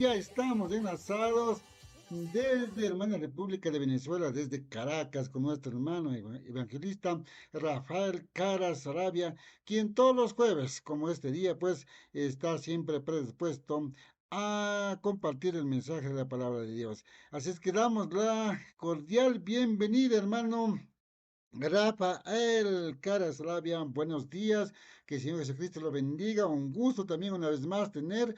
Ya estamos enlazados desde hermana República de Venezuela, desde Caracas, con nuestro hermano evangelista Rafael Caras Arabia, quien todos los jueves, como este día, pues está siempre predispuesto a compartir el mensaje de la palabra de Dios. Así es que damos la cordial bienvenida, hermano Rafael Caras Labia, buenos días, que el Señor Jesucristo lo bendiga, un gusto también una vez más tener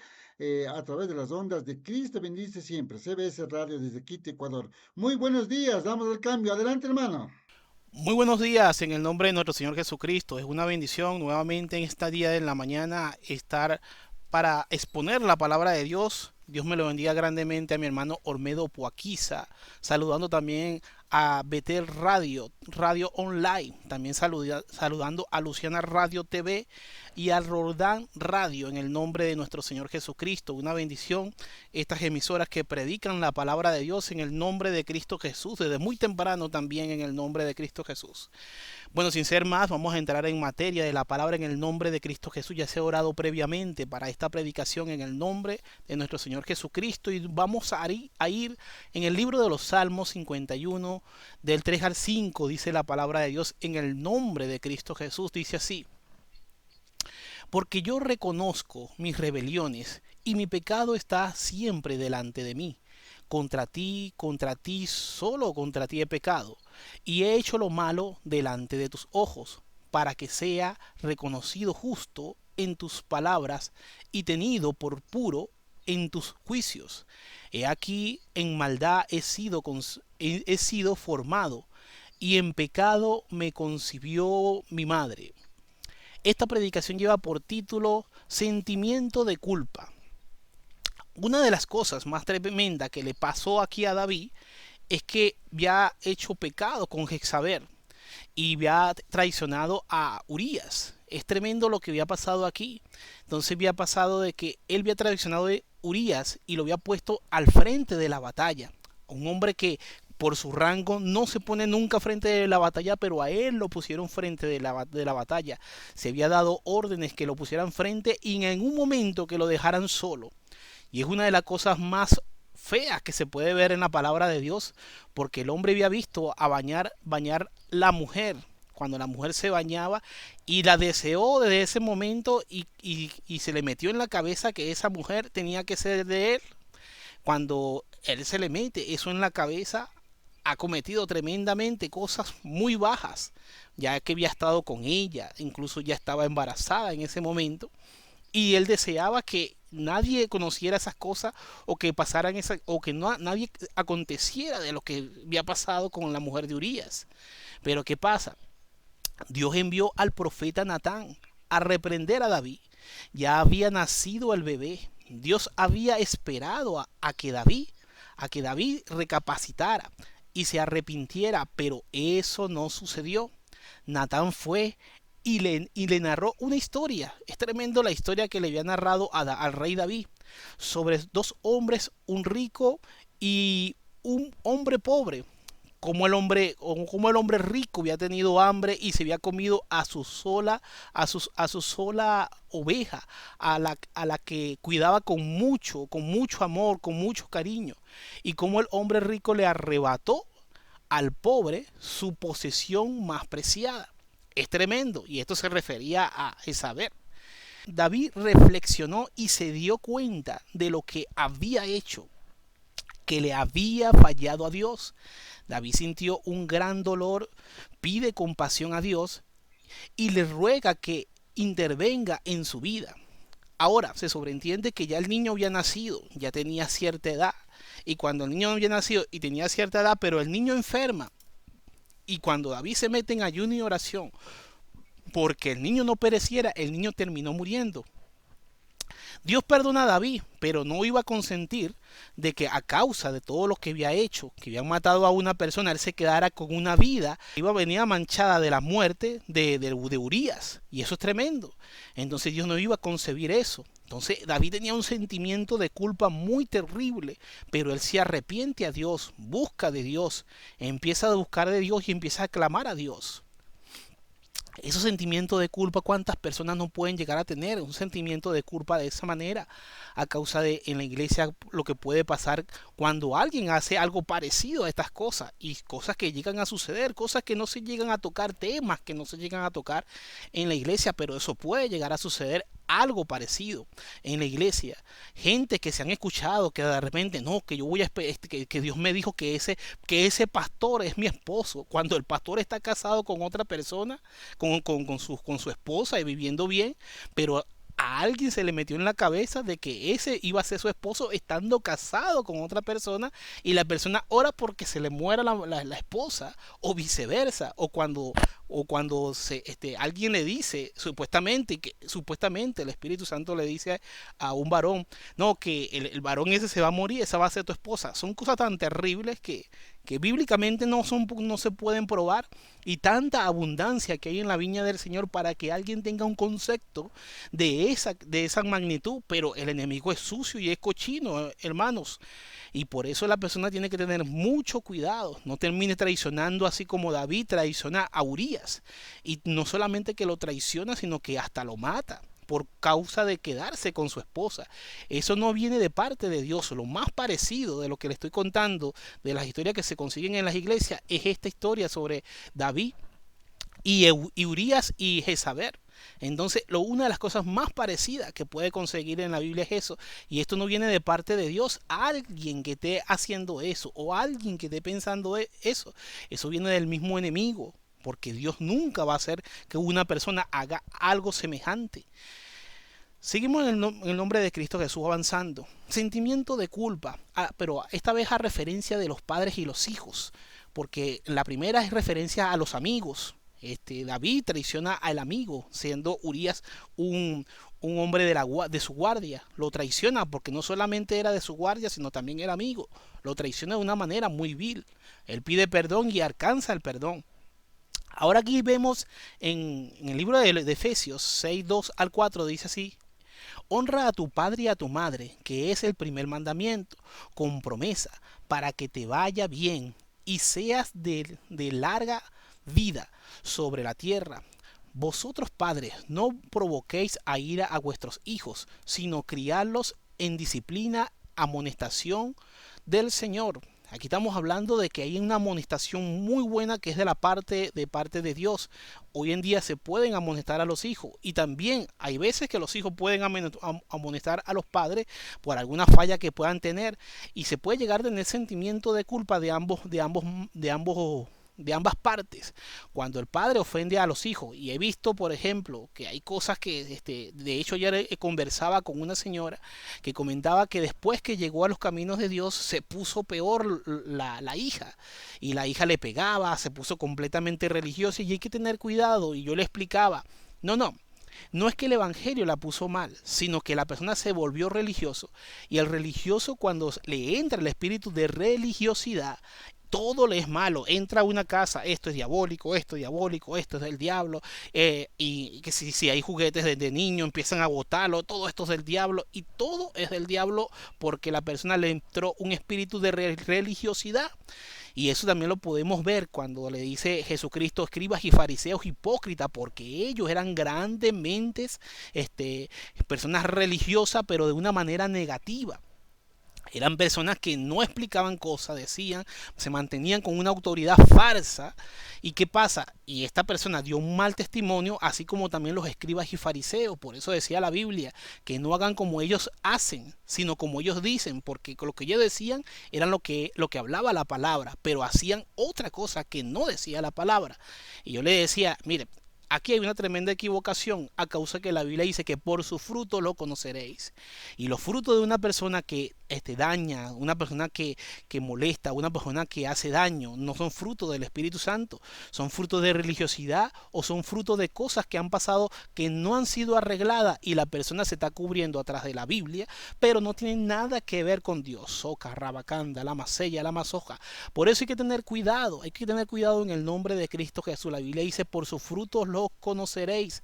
a través de las ondas de Cristo bendice siempre, CBS Radio desde Quito, Ecuador. Muy buenos días, damos el cambio, adelante hermano. Muy buenos días en el nombre de nuestro Señor Jesucristo. Es una bendición nuevamente en esta día de la mañana estar para exponer la palabra de Dios. Dios me lo bendiga grandemente a mi hermano Olmedo Poaquiza, saludando también a Betel Radio, Radio Online, también saludando a Luciana Radio TV y a Roldán Radio en el nombre de nuestro Señor Jesucristo. Una bendición estas emisoras que predican la palabra de Dios en el nombre de Cristo Jesús, desde muy temprano también en el nombre de Cristo Jesús. Bueno, sin ser más, vamos a entrar en materia de la palabra en el nombre de Cristo Jesús. Ya se ha orado previamente para esta predicación en el nombre de nuestro Señor Jesucristo y vamos a ir en el libro de los Salmos 51, del 3 al 5, dice la palabra de Dios en el nombre de Cristo Jesús. Dice así: porque yo reconozco mis rebeliones y mi pecado está siempre delante de mí. Contra ti, solo contra ti he pecado, y he hecho lo malo delante de tus ojos, para que sea reconocido justo en tus palabras y tenido por puro en tus juicios. He aquí, en maldad he sido formado, y en pecado me concibió mi madre. Esta predicación lleva por título Sentimiento de culpa. Una de las cosas más tremendas que le pasó aquí a David es que había hecho pecado con Jezabel y había traicionado a Urías. Es tremendo lo que había pasado aquí. Entonces había pasado de que él había traicionado a Urías y lo había puesto al frente de la batalla. Un hombre que por su rango no se pone nunca frente de la batalla, pero a él lo pusieron frente de la batalla. Se había dado órdenes que lo pusieran frente y en un momento que lo dejaran solo. Y es una de las cosas más feas que se puede ver en la palabra de Dios, porque el hombre había visto a bañar la mujer, cuando la mujer se bañaba, y la deseó desde ese momento y se le metió en la cabeza que esa mujer tenía que ser de él. Cuando él se le mete eso en la cabeza, ha cometido tremendamente cosas muy bajas, ya que había estado con ella, incluso ya estaba embarazada en ese momento, y él deseaba que nadie conociera esas cosas o que pasaran esas o que no nadie aconteciera de lo que había pasado con la mujer de Urías. Pero ¿qué pasa? Dios envió al profeta Natán a reprender a David. Ya había nacido el bebé. Dios había esperado a que David recapacitara y se arrepintiera, pero eso no sucedió. Natán fue y le narró una historia. Es tremendo la historia que le había narrado al rey David sobre dos hombres, un rico y un hombre pobre. Como el hombre rico había tenido hambre y se había comido a su sola oveja, a la que cuidaba con mucho amor, con mucho cariño. Y como el hombre rico le arrebató al pobre su posesión más preciada. Es tremendo, y esto se refería a Jezabel. David reflexionó y se dio cuenta de lo que había hecho, que le había fallado a Dios. David sintió un gran dolor, pide compasión a Dios y le ruega que intervenga en su vida. Ahora se sobreentiende que ya el niño había nacido, ya tenía cierta edad. Y cuando el niño había nacido y tenía cierta edad, pero el niño enferma, y cuando David se mete en ayuno y oración porque el niño no pereciera, el niño terminó muriendo. Dios perdona a David, pero no iba a consentir de que a causa de todo lo que había hecho, que habían matado a una persona, él se quedara con una vida, iba a venir manchada de la muerte de Urías. Y eso es tremendo. Entonces Dios no iba a concebir eso. Entonces David tenía un sentimiento de culpa muy terrible, pero él se arrepiente a Dios, busca de Dios, empieza a buscar de Dios y empieza a clamar a Dios. Esos sentimientos de culpa, ¿cuántas personas no pueden llegar a tener un sentimiento de culpa de esa manera? a causa de en la iglesia lo que puede pasar cuando alguien hace algo parecido a estas cosas y cosas que llegan a suceder, cosas que no se llegan a tocar, temas que no se llegan a tocar en la iglesia, pero eso puede llegar a suceder algo parecido en la iglesia. Gente que se han escuchado que de repente no, que yo voy a que Dios me dijo que ese pastor es mi esposo, cuando el pastor está casado con otra persona, con su esposa y viviendo bien, pero a alguien se le metió en la cabeza de que ese iba a ser su esposo estando casado con otra persona y la persona ora porque se le muera la esposa o viceversa o cuando alguien le dice supuestamente que supuestamente el Espíritu Santo le dice a un varón no que el varón ese se va a morir, esa va a ser tu esposa. Son cosas tan terribles que bíblicamente no se pueden probar y tanta abundancia que hay en la viña del Señor para que alguien tenga un concepto de esa magnitud, pero el enemigo es sucio y es cochino, hermanos, y por eso la persona tiene que tener mucho cuidado, no termine traicionando así como David traiciona a Urías, y no solamente que lo traiciona, sino que hasta lo mata por causa de quedarse con su esposa. Eso no viene de parte de Dios. Lo más parecido de lo que le estoy contando de las historias que se consiguen en las iglesias es esta historia sobre David y Urías y Jezabel. Entonces, una de las cosas más parecidas que puede conseguir en la Biblia es eso. Y esto no viene de parte de Dios. Alguien que esté haciendo eso o alguien que esté pensando eso. Eso viene del mismo enemigo. Porque Dios nunca va a hacer que una persona haga algo semejante. Seguimos en el nombre de Cristo Jesús avanzando. Sentimiento de culpa, pero esta vez a referencia de los padres y los hijos. Porque la primera es referencia a los amigos. David traiciona al amigo, siendo Urías un hombre de su guardia. Lo traiciona porque no solamente era de su guardia, sino también era amigo. Lo traiciona de una manera muy vil. Él pide perdón y alcanza el perdón. Ahora aquí vemos en el libro de Efesios 6, 2 al 4, dice así: honra a tu padre y a tu madre, que es el primer mandamiento, con promesa, para que te vaya bien y seas de larga vida sobre la tierra. Vosotros padres, no provoquéis a ira a vuestros hijos, sino criadlos en disciplina, amonestación del Señor. Aquí estamos hablando de que hay una amonestación muy buena que es de parte de Dios. Hoy en día se pueden amonestar a los hijos y también hay veces que los hijos pueden amonestar a los padres por alguna falla que puedan tener y se puede llegar a tener sentimiento de culpa de ambas partes cuando el padre ofende a los hijos. Y he visto, por ejemplo, que hay cosas que de hecho ayer conversaba con una señora que comentaba que después que llegó a los caminos de Dios se puso peor la hija y la hija le pegaba, se puso completamente religiosa y hay que tener cuidado. Y yo le explicaba, no es que el evangelio la puso mal, sino que la persona se volvió religioso y el religioso cuando le entra el espíritu de religiosidad, todo le es malo. Entra a una casa, esto es diabólico, esto es del diablo, y que si hay juguetes de niño empiezan a botarlo, todo esto es del diablo, y todo es del diablo porque la persona le entró un espíritu de religiosidad. Y eso también lo podemos ver cuando le dice Jesucristo, escribas y fariseos hipócritas, porque ellos eran grandes mentes, personas religiosas, pero de una manera negativa. Eran personas que no explicaban cosas, decían, se mantenían con una autoridad farsa. ¿Y qué pasa? Y esta persona dio un mal testimonio, así como también los escribas y fariseos. Por eso decía la Biblia, que no hagan como ellos hacen, sino como ellos dicen, porque lo que ellos decían era lo que hablaba la palabra, pero hacían otra cosa que no decía la palabra. Y yo le decía, mire, aquí hay una tremenda equivocación a causa que la Biblia dice que por su fruto lo conoceréis. Y los frutos de una persona que daña, una persona que molesta, una persona que hace daño, no son frutos del Espíritu Santo, son frutos de religiosidad o son frutos de cosas que han pasado que no han sido arregladas y la persona se está cubriendo atrás de la Biblia, pero no tienen nada que ver con Dios. Soca, rabacanda, la masella, la masoja. Por eso hay que tener cuidado en el nombre de Cristo Jesús. La Biblia dice, por sus frutos los conoceréis.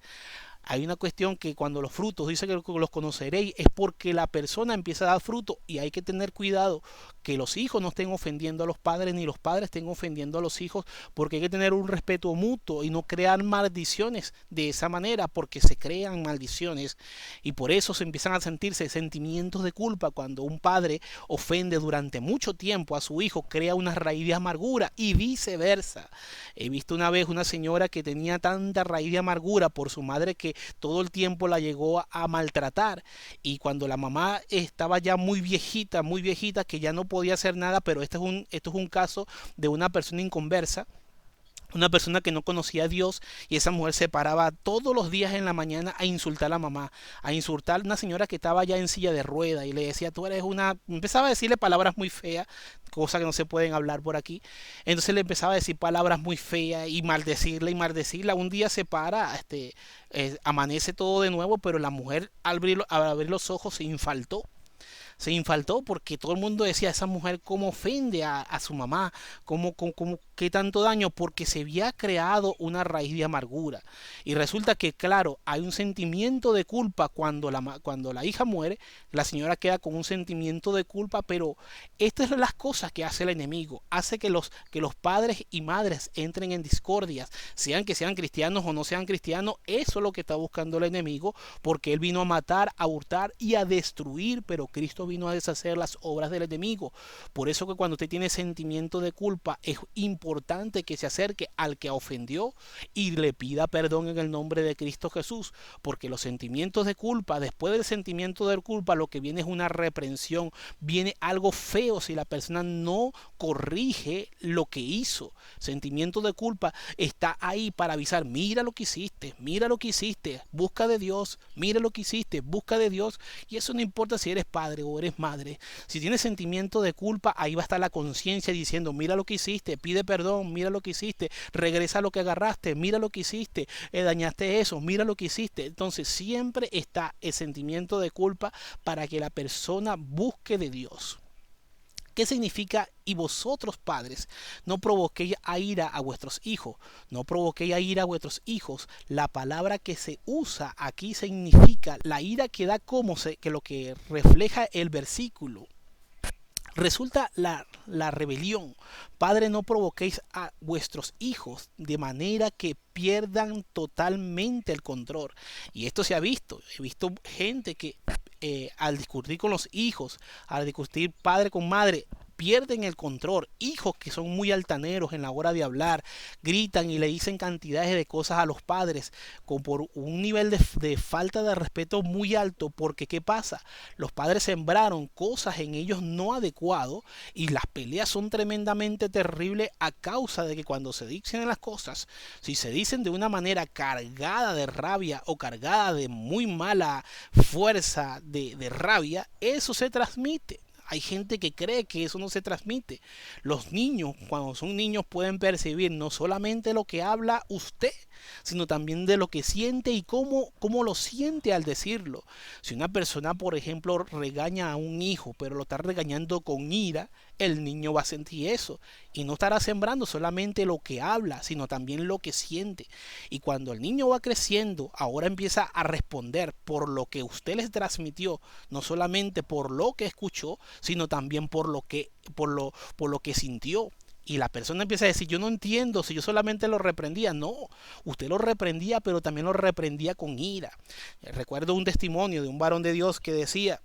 Hay una cuestión que cuando los frutos dice que los conoceréis es porque la persona empieza a dar fruto y hay que tener cuidado que los hijos no estén ofendiendo a los padres ni los padres estén ofendiendo a los hijos, porque hay que tener un respeto mutuo y no crear maldiciones de esa manera, porque se crean maldiciones y por eso se empiezan a sentirse sentimientos de culpa cuando un padre ofende durante mucho tiempo a su hijo, crea una raíz de amargura y viceversa. He visto una vez una señora que tenía tanta raíz de amargura por su madre que todo el tiempo la llegó a maltratar y cuando la mamá estaba ya muy viejita que ya no podía hacer nada, pero esto es un caso de una persona inconversa, una persona que no conocía a Dios y esa mujer se paraba todos los días en la mañana a insultar a la mamá, a insultar a una señora que estaba ya en silla de rueda y le decía, tú eres una... Empezaba a decirle palabras muy feas, cosas que no se pueden hablar por aquí. Entonces le empezaba a decir palabras muy feas y maldecirla y maldecirla. Un día se para, amanece todo de nuevo, pero la mujer al abrir los ojos se infaltó porque todo el mundo decía, esa mujer cómo ofende a su mamá, qué tanto daño, porque se había creado una raíz de amargura. Y resulta que, claro, hay un sentimiento de culpa cuando la hija muere, la señora queda con un sentimiento de culpa, pero estas son las cosas que hace el enemigo, hace que los padres y madres entren en discordias, sean que sean cristianos o no sean cristianos, eso es lo que está buscando el enemigo, porque él vino a matar, a hurtar y a destruir, pero Cristo vino a deshacer las obras del enemigo. Por eso que cuando usted tiene sentimiento de culpa es importante que se acerque al que ofendió y le pida perdón en el nombre de Cristo Jesús, porque los sentimientos de culpa, después del sentimiento de culpa, lo que viene es una reprensión, viene algo feo si la persona no corrige lo que hizo. Sentimiento de culpa está ahí para avisar, mira lo que hiciste, busca de Dios, mira lo que hiciste, busca de Dios, y eso no importa si eres padre o eres madre. Si tienes sentimiento de culpa, ahí va a estar la conciencia diciendo, mira lo que hiciste, pide perdón, mira lo que hiciste, regresa a lo que agarraste, mira lo que hiciste, dañaste eso, mira lo que hiciste. Entonces siempre está el sentimiento de culpa para que la persona busque de Dios. ¿Qué significa? Y vosotros padres, no provoquéis a ira a vuestros hijos, no provoquéis a ira a vuestros hijos. La palabra que se usa aquí significa la ira que da que lo que refleja el versículo. Resulta la rebelión. Padre, no provoquéis a vuestros hijos de manera que pierdan totalmente el control. Y esto se ha visto. He visto gente que al discutir con los hijos, al discutir padre con madre, pierden el control. Hijos que son muy altaneros en la hora de hablar, gritan y le dicen cantidades de cosas a los padres por un nivel de falta de respeto muy alto, porque ¿qué pasa? Los padres sembraron cosas en ellos no adecuados y las peleas son tremendamente terribles a causa de que cuando se dicen las cosas, si se dicen de una manera cargada de rabia o cargada de muy mala fuerza de rabia, eso se transmite. Hay gente que cree que eso no se transmite. Los niños, cuando son niños, pueden percibir no solamente lo que habla usted, sino también de lo que siente y cómo lo siente al decirlo. Si una persona, por ejemplo, regaña a un hijo, pero lo está regañando con ira, el niño va a sentir eso y no estará sembrando solamente lo que habla, sino también lo que siente. Y cuando el niño va creciendo, ahora empieza a responder por lo que usted les transmitió, no solamente por lo que escuchó, sino también por lo que sintió. Y la persona empieza a decir, yo no entiendo si yo solamente lo reprendía. No, usted lo reprendía, pero también lo reprendía con ira. Recuerdo un testimonio de un varón de Dios que decía,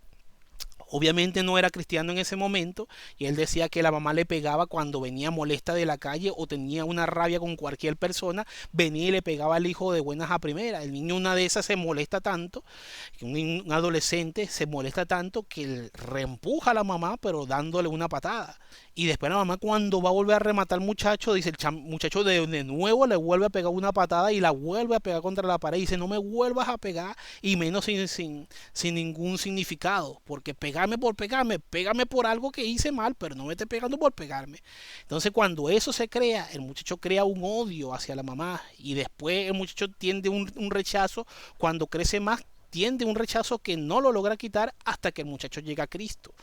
obviamente no era cristiano en ese momento y él decía que la mamá le pegaba cuando venía molesta de la calle o tenía una rabia con cualquier persona, venía y le pegaba al hijo de buenas a primera. El niño una de esas se molesta tanto, un adolescente se molesta tanto que reempuja a la mamá pero dándole una patada. Y después la mamá cuando va a volver a rematar al muchacho, dice el muchacho de nuevo le vuelve a pegar una patada y la vuelve a pegar contra la pared y dice, no me vuelvas a pegar y menos sin ningún significado, porque pégame por algo que hice mal, pero no me esté pegando por pegarme. Entonces cuando eso se crea, el muchacho crea un odio hacia la mamá y después el muchacho tiende un rechazo cuando crece más extiende un rechazo que no lo logra quitar hasta que el muchacho llega a Cristo.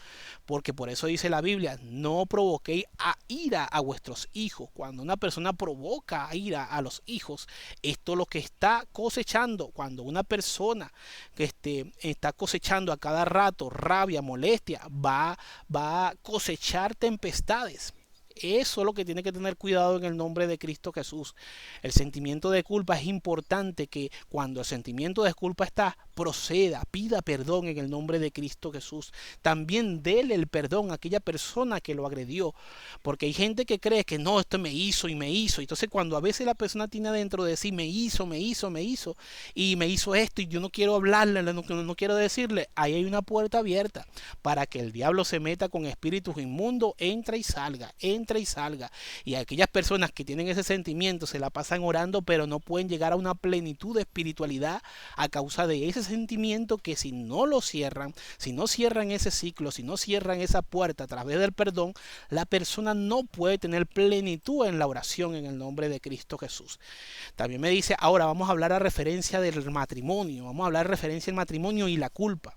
Porque por eso dice la Biblia, no provoquéis a ira a vuestros hijos. Cuando una persona provoca a ira a los hijos, esto es lo que está cosechando. Cuando una persona que está cosechando a cada rato rabia, molestia, va a cosechar tempestades. Eso es lo que tiene que tener cuidado en el nombre de Cristo Jesús. El sentimiento de culpa es importante que cuando el sentimiento de culpa está, proceda, pida perdón en el nombre de Cristo Jesús. También dele el perdón a aquella persona que lo agredió. Porque hay gente que cree que no, esto me hizo y me hizo. Entonces cuando a veces la persona tiene dentro de sí, me hizo y me hizo esto y yo no quiero hablarle, no quiero decirle, ahí hay una puerta abierta para que el diablo se meta con espíritus inmundos, entra y salga. Y aquellas personas que tienen ese sentimiento se la pasan orando, pero no pueden llegar a una plenitud de espiritualidad a causa de ese sentimiento que si no lo cierran, si no cierran ese ciclo, si no cierran esa puerta a través del perdón, la persona no puede tener plenitud en la oración en el nombre de Cristo Jesús. También me dice, ahora vamos a hablar a referencia del matrimonio, vamos a hablar a referencia del matrimonio y la culpa.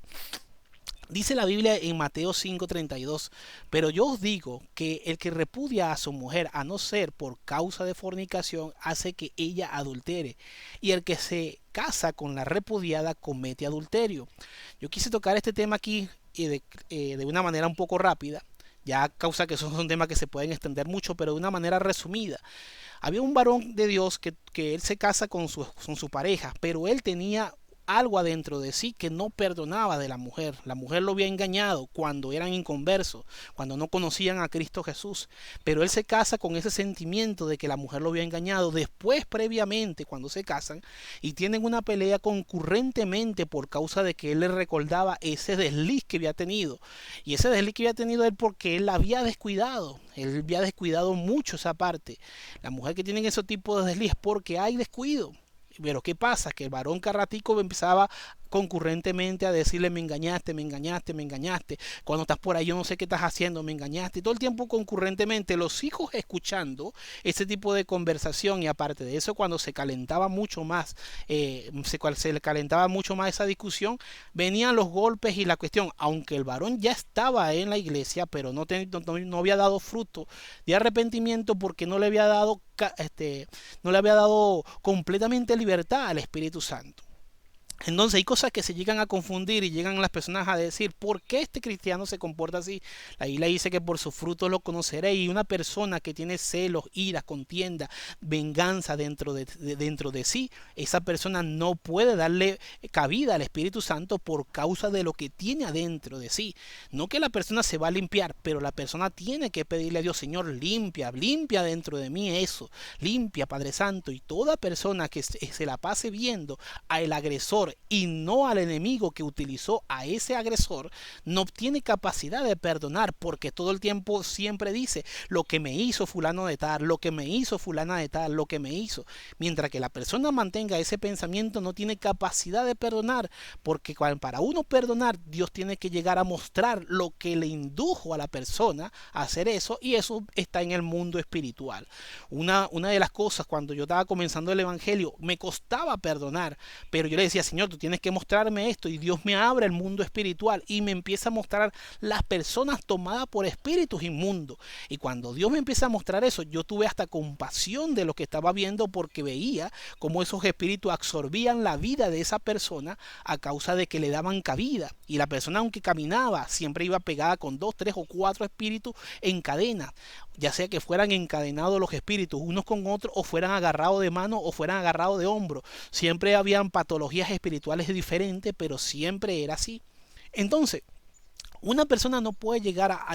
Dice la Biblia en Mateo 5:32, pero yo os digo que el que repudia a su mujer a no ser por causa de fornicación hace que ella adultere, y el que se casa con la repudiada comete adulterio. Yo quise tocar este tema aquí de una manera un poco rápida, ya a causa que son temas que se pueden extender mucho, pero de una manera resumida. Había un varón de Dios que él se casa con su pareja, pero él tenía algo adentro de sí que no perdonaba de la mujer. La mujer lo había engañado cuando eran inconversos, cuando no conocían a Cristo Jesús. Pero él se casa con ese sentimiento de que la mujer lo había engañado. Después, previamente, cuando se casan y tienen una pelea concurrentemente por causa de que él le recordaba ese desliz que había tenido. Y ese desliz que había tenido él porque él la había descuidado. Él había descuidado mucho esa parte. La mujer que tiene ese tipo de desliz porque hay descuido. Pero ¿qué pasa? Que el varón carratico empezaba concurrentemente a decirle me engañaste, me engañaste, me engañaste. Cuando estás por ahí yo no sé qué estás haciendo, me engañaste. Y todo el tiempo concurrentemente los hijos escuchando ese tipo de conversación y aparte de eso cuando se calentaba mucho más, se calentaba mucho más esa discusión, venían los golpes y la cuestión. Aunque el varón ya estaba en la iglesia, pero no había dado fruto de arrepentimiento porque no le había dado completamente libertad al Espíritu Santo. Entonces hay cosas que se llegan a confundir y llegan las personas a decir, ¿por qué este cristiano se comporta así? La Biblia dice que por sus frutos lo conoceréis. Y una persona que tiene celos, iras, contienda, venganza dentro de sí, esa persona no puede darle cabida al Espíritu Santo por causa de lo que tiene adentro de sí. No que la persona se va a limpiar, pero la persona tiene que pedirle a Dios, Señor, limpia dentro de mí eso, limpia, Padre Santo. Y toda persona que se la pase viendo al agresor y no al enemigo que utilizó a ese agresor, no tiene capacidad de perdonar porque todo el tiempo siempre dice lo que me hizo fulano de tal, lo que me hizo fulana de tal, lo que me hizo. Mientras que la persona mantenga ese pensamiento no tiene capacidad de perdonar porque para uno perdonar Dios tiene que llegar a mostrar lo que le indujo a la persona a hacer eso y eso está en el mundo espiritual. Una de las cosas cuando yo estaba comenzando el evangelio me costaba perdonar, pero yo le decía, Señor, tú tienes que mostrarme esto y Dios me abre el mundo espiritual y me empieza a mostrar las personas tomadas por espíritus inmundos. Y cuando Dios me empieza a mostrar eso, yo tuve hasta compasión de lo que estaba viendo porque veía cómo esos espíritus absorbían la vida de esa persona a causa de que le daban cabida. Y la persona, aunque caminaba, siempre iba pegada con 2, 3 o 4 espíritus en cadena, ya sea que fueran encadenados los espíritus unos con otros o fueran agarrados de mano o fueran agarrados de hombro. Siempre habían patologías espirituales diferentes, pero siempre era así. Entonces, una persona no puede llegar a,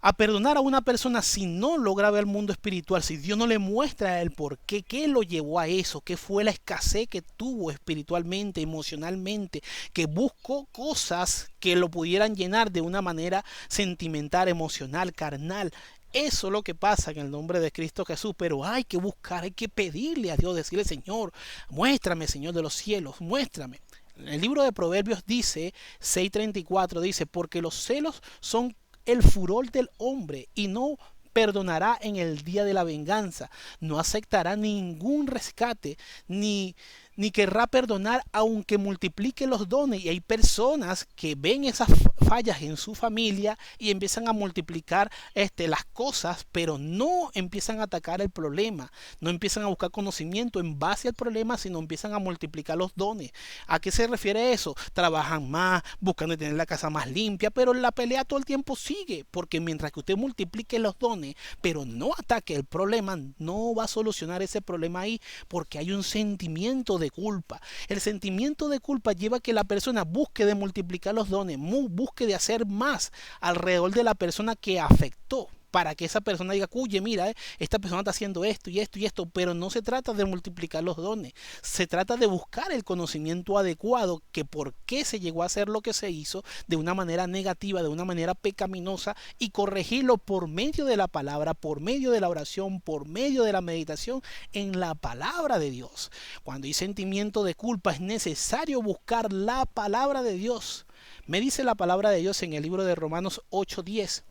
a perdonar a una persona si no logra ver el mundo espiritual, si Dios no le muestra el por qué, qué lo llevó a eso, qué fue la escasez que tuvo espiritualmente, emocionalmente, que buscó cosas que lo pudieran llenar de una manera sentimental, emocional, carnal. Eso es lo que pasa en el nombre de Cristo Jesús, pero hay que buscar, hay que pedirle a Dios, decirle, Señor, muéstrame, Señor de los cielos, muéstrame. El libro de Proverbios dice, 6:34, dice, porque los celos son el furor del hombre y no perdonará en el día de la venganza, no aceptará ningún rescate, ni ni querrá perdonar aunque multiplique los dones. Y hay personas que ven esas fallas en su familia y empiezan a multiplicar las cosas, pero no empiezan a atacar el problema, no empiezan a buscar conocimiento en base al problema, sino empiezan a multiplicar los dones. ¿A qué se refiere eso? Trabajan más, buscando tener la casa más limpia, pero la pelea todo el tiempo sigue, porque mientras que usted multiplique los dones, pero no ataque el problema, no va a solucionar ese problema ahí, porque hay un sentimiento de culpa. El sentimiento de culpa lleva a que la persona busque de multiplicar los dones, busque de hacer más alrededor de la persona que afectó, para que esa persona diga, oye, mira, esta persona está haciendo esto y esto y esto, pero no se trata de multiplicar los dones, se trata de buscar el conocimiento adecuado, que por qué se llegó a hacer lo que se hizo de una manera negativa, de una manera pecaminosa, y corregirlo por medio de la palabra, por medio de la oración, por medio de la meditación en la palabra de Dios. Cuando hay sentimiento de culpa, es necesario buscar la palabra de Dios. Me dice la palabra de Dios en el libro de Romanos 8:10.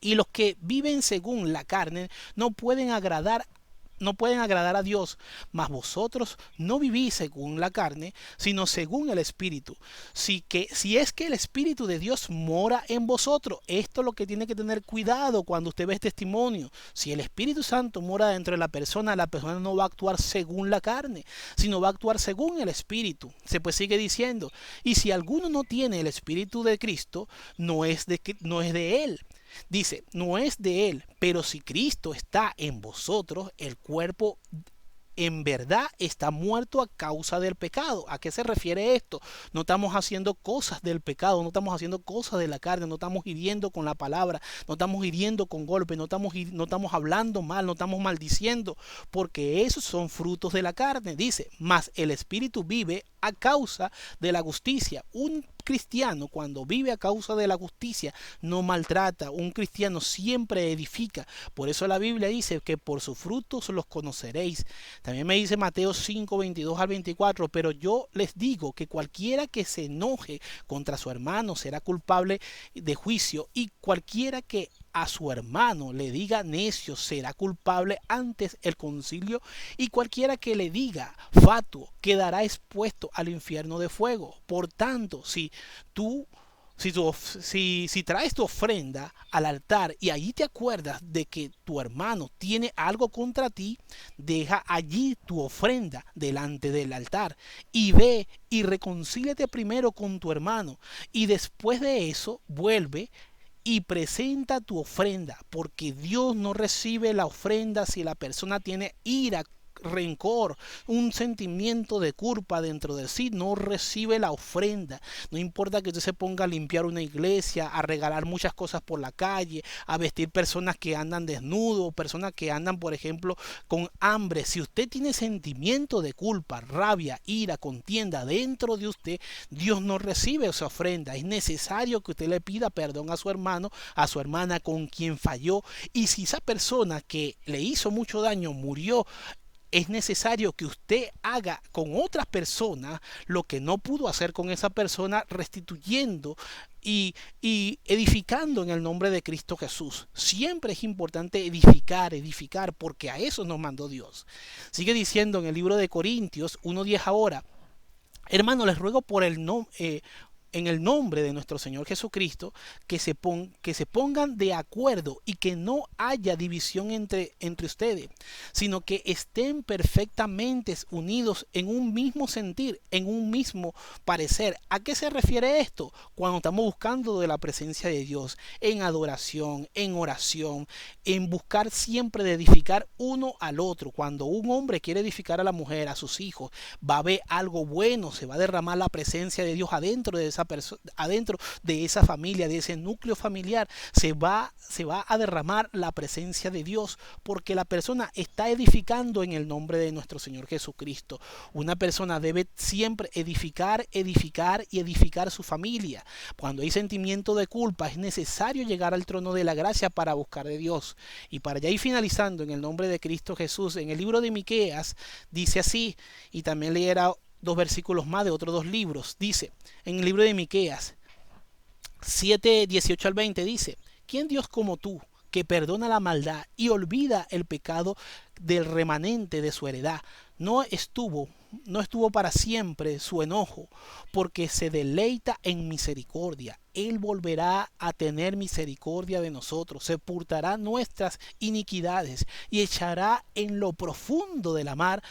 Y los que viven según la carne no pueden agradar a Dios, mas vosotros no vivís según la carne, sino según el Espíritu. Si es que el Espíritu de Dios mora en vosotros, esto es lo que tiene que tener cuidado cuando usted ve este testimonio. Si el Espíritu Santo mora dentro de la persona no va a actuar según la carne, sino va a actuar según el Espíritu. Se pues sigue diciendo, y si alguno no tiene el Espíritu de Cristo, no es de él. Dice, no es de él, pero si Cristo está en vosotros, el cuerpo en verdad está muerto a causa del pecado. ¿A qué se refiere esto? No estamos haciendo cosas del pecado, no estamos haciendo cosas de la carne, no estamos hiriendo con la palabra, no estamos hiriendo con golpes, no estamos hablando mal, no estamos maldiciendo, porque esos son frutos de la carne. Dice, mas el Espíritu vive a causa de la justicia. Un cristiano, cuando vive a causa de la justicia, no maltrata. Un cristiano siempre edifica. Por eso la Biblia dice que por sus frutos los conoceréis. También me dice Mateo 5:22-24, pero yo les digo que cualquiera que se enoje contra su hermano será culpable de juicio, y cualquiera que a su hermano le diga necio será culpable ante el concilio, y cualquiera que le diga fatuo quedará expuesto al infierno de fuego. Por tanto, si traes tu ofrenda al altar y allí te acuerdas de que tu hermano tiene algo contra ti, deja allí tu ofrenda delante del altar y ve y reconcíliate primero con tu hermano, y después de eso vuelve y presenta tu ofrenda, porque Dios no recibe la ofrenda si la persona tiene ira, rencor, un sentimiento de culpa dentro de sí. No recibe la ofrenda. No importa que usted se ponga a limpiar una iglesia, a regalar muchas cosas por la calle, a vestir personas que andan desnudos, personas que andan, por ejemplo, con hambre. Si usted tiene sentimiento de culpa, rabia, ira, contienda dentro de usted, Dios no recibe esa ofrenda. Es necesario que usted le pida perdón a su hermano, a su hermana con quien falló, y si esa persona que le hizo mucho daño murió, es necesario que usted haga con otras personas lo que no pudo hacer con esa persona, restituyendo y edificando en el nombre de Cristo Jesús. Siempre es importante edificar, porque a eso nos mandó Dios. Sigue diciendo en el libro de Corintios 1:10 ahora, hermano, les ruego en el nombre de nuestro Señor Jesucristo, que se pongan de acuerdo y que no haya división entre ustedes, sino que estén perfectamente unidos en un mismo sentir, en un mismo parecer. ¿A qué se refiere esto? Cuando estamos buscando de la presencia de Dios, en adoración, en oración, en buscar siempre de edificar uno al otro. Cuando un hombre quiere edificar a la mujer, a sus hijos, va a haber algo bueno, se va a derramar la presencia de Dios adentro de esa persona, adentro de esa familia, de ese núcleo familiar, se va a derramar la presencia de Dios, porque la persona está edificando en el nombre de nuestro Señor Jesucristo. Una persona debe siempre edificar su familia. Cuando hay sentimiento de culpa, es necesario llegar al trono de la gracia para buscar de Dios. Y para ya ir finalizando en el nombre de Cristo Jesús, en el libro de Miqueas dice así, y también leerá 2 versículos más de otros 2 libros. Dice, en el libro de Miqueas 7:18-20 dice, ¿quién Dios como tú, que perdona la maldad y olvida el pecado del remanente de su heredad. No estuvo, no estuvo para siempre su enojo, porque se deleita en misericordia. Él volverá a tener misericordia de nosotros, sepultará nuestras iniquidades y echará en lo profundo de la mar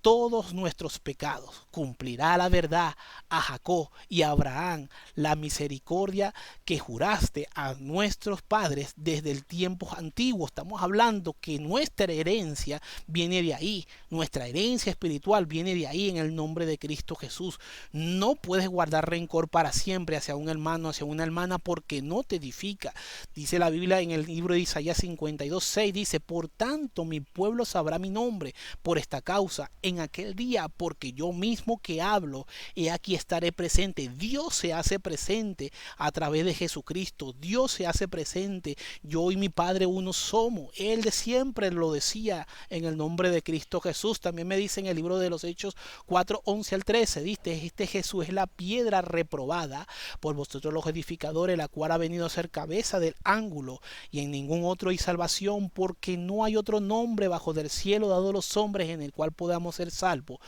todos nuestros pecados. Cumplirá la verdad a Jacob y a Abraham, la misericordia que juraste a nuestros padres desde el tiempo antiguo. Estamos hablando que nuestra herencia viene de ahí, nuestra herencia espiritual viene de ahí en el nombre de Cristo Jesús. No puedes guardar rencor para siempre hacia un hermano, hacia una hermana, porque no te edifica. Dice la Biblia en el libro de Isaías 52:6, dice, por tanto mi pueblo sabrá mi nombre por esta causa en aquel día, porque yo mismo que hablo, he aquí estaré presente. Dios se hace presente a través de Jesucristo. Dios se hace presente. Yo y mi Padre uno somos. Él de siempre lo decía en el nombre de Cristo Jesús. También me dice en el libro de los Hechos 4:11 al 13, dice, este Jesús es la piedra reprobada por vosotros los edificadores, la cual ha venido a ser cabeza del ángulo, y en ningún otro hay salvación, porque no hay otro nombre bajo del cielo dado a los hombres en el cual podamos ser salvos.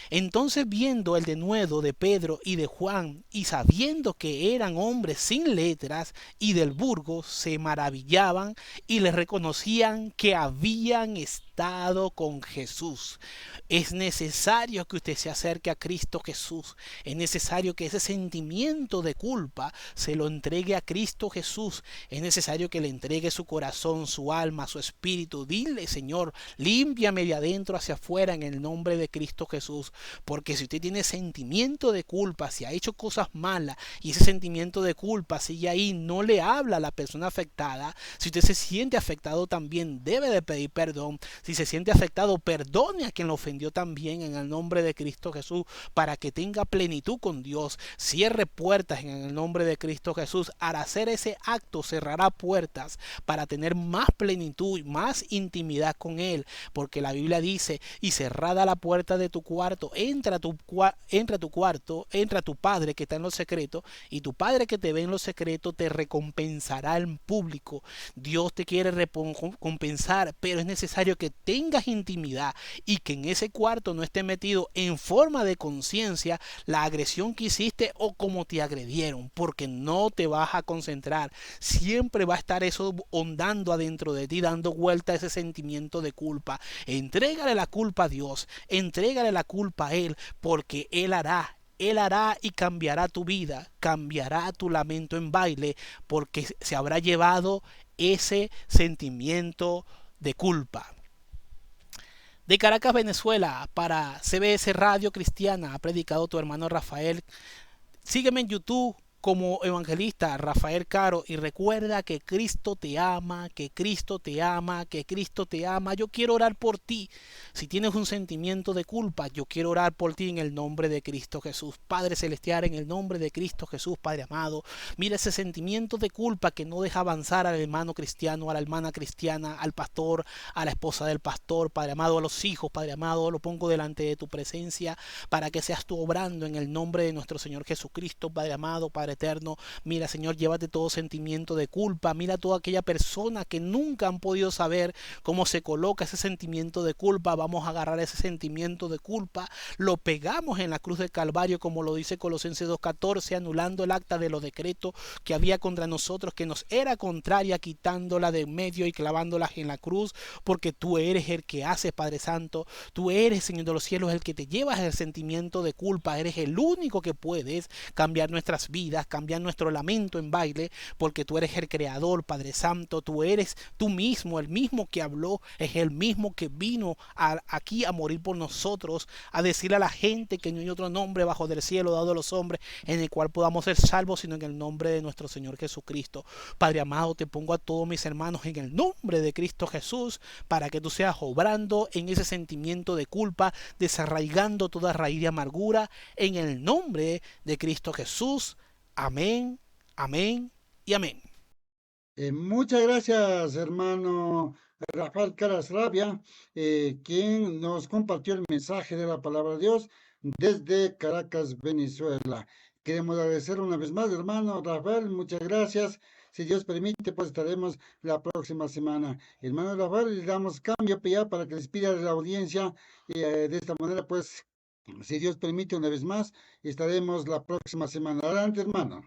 Entonces, viendo el denuedo de Pedro y de Juan, y sabiendo que eran hombres sin letras y del burgo, se maravillaban y les reconocían que habían estado con Jesús. Es necesario que usted se acerque a Cristo Jesús. Es necesario que ese sentimiento de culpa se lo entregue a Cristo Jesús. Es necesario que le entregue su corazón, su alma, su espíritu. Dile, Señor, límpiame de adentro hacia afuera en el nombre de Cristo Jesús. Porque si usted tiene sentimiento de culpa, si ha hecho cosas malas y ese sentimiento de culpa sigue ahí, no le habla a la persona afectada. Si usted se siente afectado también debe de pedir perdón. Si se siente afectado, perdone a quien lo ofendió también en el nombre de Cristo Jesús, para que tenga plenitud con Dios. Cierre puertas en el nombre de Cristo Jesús. Al hacer ese acto cerrará puertas para tener más plenitud, más intimidad con Él, porque la Biblia dice, y cerrada la puerta de tu cuarto, entra a tu cuarto, entra a tu Padre que está en lo secreto, y tu Padre que te ve en lo secreto te recompensará en público. Dios te quiere recompensar, pero es necesario que tengas intimidad y que en ese cuarto no esté metido en forma de conciencia la agresión que hiciste o cómo te agredieron, porque no te vas a concentrar. Siempre va a estar eso ondando adentro de ti, dando vuelta a ese sentimiento de culpa. Entrégale la culpa a Dios, entrégale la culpa a Él, porque Él hará. Él hará y cambiará tu vida, cambiará tu lamento en baile, porque se habrá llevado ese sentimiento de culpa. De Caracas, Venezuela, para CBS Radio Cristiana, ha predicado tu hermano Rafael. Sígueme en YouTube como evangelista Rafael Caro, y recuerda que Cristo te ama, que Cristo te ama, que Cristo te ama. Yo quiero orar por ti. Si tienes un sentimiento de culpa, yo quiero orar por ti en el nombre de Cristo Jesús. Padre Celestial, en el nombre de Cristo Jesús, Padre amado, mira ese sentimiento de culpa que no deja avanzar al hermano cristiano, a la hermana cristiana, al pastor, a la esposa del pastor, Padre amado, a los hijos, Padre amado, lo pongo delante de tu presencia para que seas tú obrando en el nombre de nuestro Señor Jesucristo, Padre amado, Padre eterno. Mira, Señor, llévate todo sentimiento de culpa. Mira toda aquella persona que nunca han podido saber cómo se coloca ese sentimiento de culpa. Vamos a agarrar ese sentimiento de culpa, lo pegamos en la cruz del Calvario, como lo dice Colosenses 2:14, anulando el acta de los decretos que había contra nosotros, que nos era contraria, quitándola de en medio y clavándola en la cruz, porque tú eres el que haces, Padre Santo. Tú eres, Señor de los cielos, el que te llevas el sentimiento de culpa. Eres el único que puedes cambiar nuestras vidas, cambiar nuestro lamento en baile, porque tú eres el creador, Padre Santo. Tú eres tú mismo, el mismo que habló, es el mismo que vino aquí a morir por nosotros, a decirle a la gente que no hay otro nombre bajo del cielo dado a los hombres en el cual podamos ser salvos, sino en el nombre de nuestro Señor Jesucristo. Padre amado, te pongo a todos mis hermanos en el nombre de Cristo Jesús, para que tú seas obrando en ese sentimiento de culpa, desarraigando toda raíz de amargura, en el nombre de Cristo Jesús. Amén, amén y amén. Muchas gracias, hermano Rafael Caras Rabia, quien nos compartió el mensaje de la palabra de Dios desde Caracas, Venezuela. Queremos agradecer una vez más, hermano Rafael, muchas gracias. Si Dios permite, pues estaremos la próxima semana. Hermano Rafael, le damos cambio ya para que despida de la audiencia y de esta manera, pues, si Dios permite, una vez más, estaremos la próxima semana. Adelante, hermano.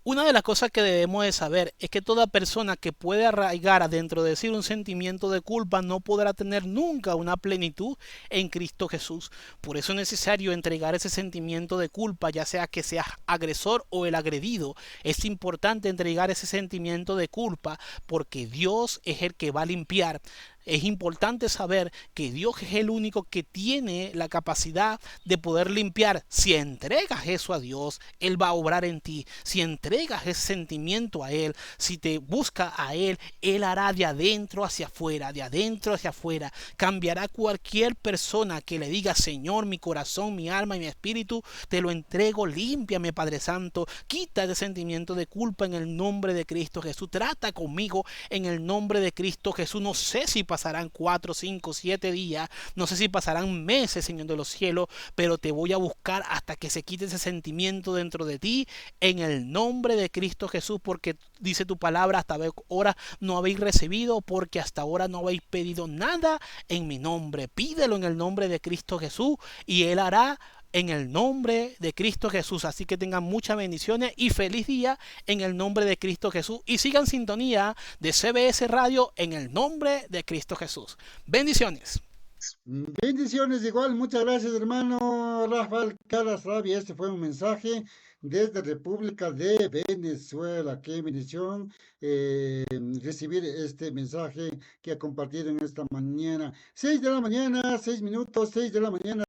Una de las cosas que debemos de saber es que toda persona que puede arraigar adentro de sí un sentimiento de culpa no podrá tener nunca una plenitud en Cristo Jesús. Por eso es necesario entregar ese sentimiento de culpa, ya sea que seas agresor o el agredido. Es importante entregar ese sentimiento de culpa porque Dios es el que va a limpiar. Es importante saber que Dios es el único que tiene la capacidad de poder limpiar. Si entregas eso a Dios, Él va a obrar en ti. Si entregas ese sentimiento a Él, si te busca a Él, Él hará de adentro hacia afuera, de adentro hacia afuera. Cambiará cualquier persona que le diga, Señor, mi corazón, mi alma y mi espíritu, te lo entrego, límpiame, Padre Santo. Quita ese sentimiento de culpa en el nombre de Cristo Jesús. Trata conmigo en el nombre de Cristo Jesús. No sé si pasarán 4, 5, 7 días, no sé si pasarán meses, Señor de los cielos, pero te voy a buscar hasta que se quite ese sentimiento dentro de ti, en el nombre de Cristo Jesús, porque dice tu palabra, hasta ahora no habéis recibido, porque hasta ahora no habéis pedido nada en mi nombre. Pídelo en el nombre de Cristo Jesús y Él hará en el nombre de Cristo Jesús. Así que tengan muchas bendiciones y feliz día en el nombre de Cristo Jesús. Y sigan sintonía de CBS Radio en el nombre de Cristo Jesús. Bendiciones. Bendiciones igual, muchas gracias, hermano Rafael Caras Rabia. Este fue un mensaje desde República de Venezuela. Qué bendición recibir este mensaje que ha compartido en esta mañana. 6 de la mañana, 6 minutos, 6 de la mañana.